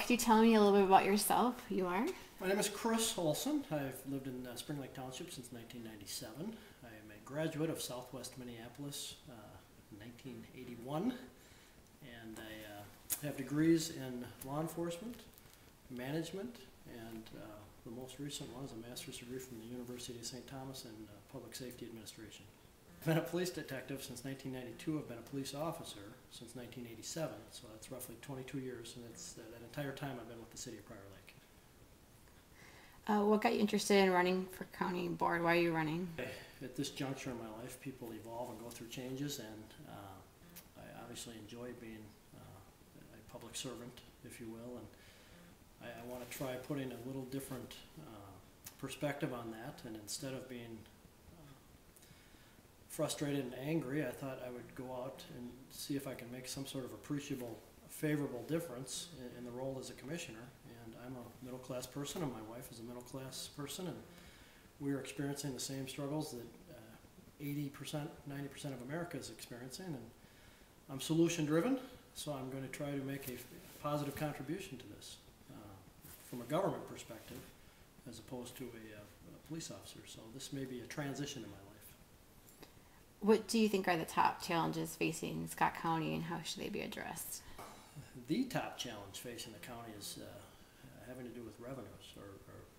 could you tell me a little bit about yourself, who you are? My name is Chris Olson. I've lived in Spring Lake Township since 1997. I am a graduate of Southwest Minneapolis in 1981, and I have degrees in law enforcement, management, and the most recent one is a master's degree from the University of St. Thomas in public safety administration. I've been a police detective since 1992. I've been a police officer since 1987, so that's roughly 22 years, and that's that entire time I've been with the city of Prior Lake. What got you interested in running for county board? Why are you running? At this juncture in my life, people evolve and go through changes, and I obviously enjoy being a public servant, if you will, and I want to try putting a little different perspective on that, and instead of being frustrated and angry, I thought I would go out and see if I can make some sort of appreciable, favorable difference in the role as a commissioner. And I'm a middle-class person, and my wife is a middle-class person, and we're experiencing the same struggles that 80%, 90% of America is experiencing. And I'm solution-driven, so I'm going to try to make a positive contribution to this from a government perspective, as opposed to a police officer. So this may be a transition in my life. What do you think are the top challenges facing Scott County, and how should they be addressed? The top challenge facing the county is having to do with revenues or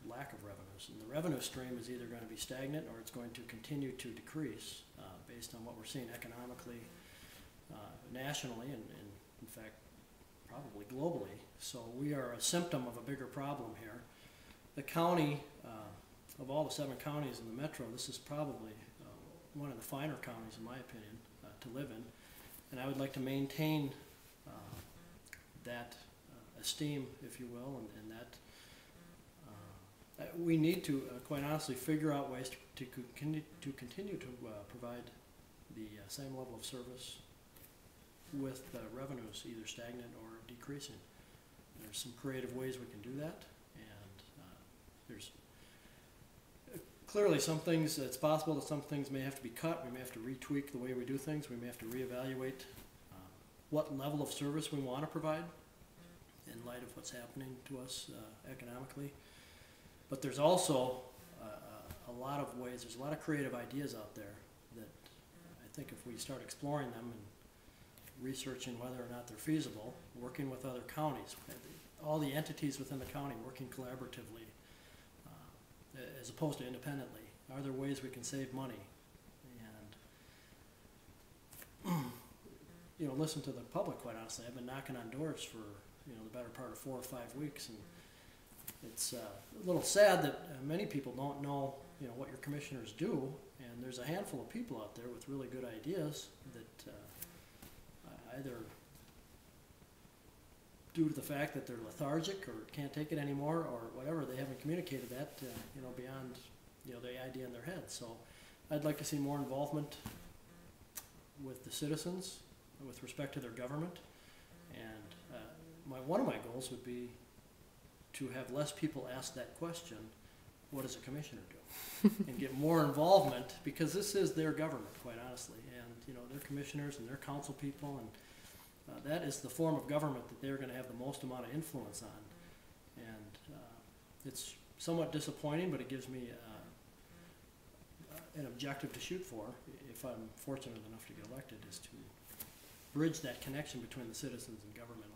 lack of revenues. And the revenue stream is either going to be stagnant or it's going to continue to decrease based on what we're seeing economically, nationally, and in fact, probably globally. So we are a symptom of a bigger problem here. The county, of all the 7 counties in the metro, this is probably one of the finer counties, in my opinion, to live in. And I would like to maintain that esteem, if you will, and that we need to, quite honestly, figure out ways to continue to provide the same level of service with revenues either stagnant or decreasing. There's some creative ways we can do that, and there's clearly some things, it's possible that some things may have to be cut. We may have to retweak the way we do things. We may have to reevaluate what level of service we want to provide in light of what's happening to us economically. But there's also a lot of ways, there's a lot of creative ideas out there that I think if we start exploring them and researching whether or not they're feasible, working with other counties, all the entities within the county working collaboratively, as opposed to independently. Are there ways we can save money? And you know, listen to the public, quite honestly. I've been knocking on doors for the better part of 4 or 5 weeks, and it's a little sad that many people don't know what your commissioners do, and there's a handful of people out there with really good ideas that either due to the fact that they're lethargic or can't take it anymore or whatever, they haven't communicated that beyond the idea in their head. So I'd like to see more involvement with the citizens with respect to their government, and one of my goals would be to have less people ask that question, what does a commissioner do? And get more involvement, because this is their government, quite honestly, and their commissioners and their council people, and that is the form of government that they're going to have the most amount of influence on. And it's somewhat disappointing, but it gives me an objective to shoot for, if I'm fortunate enough to get elected, is to bridge that connection between the citizens and government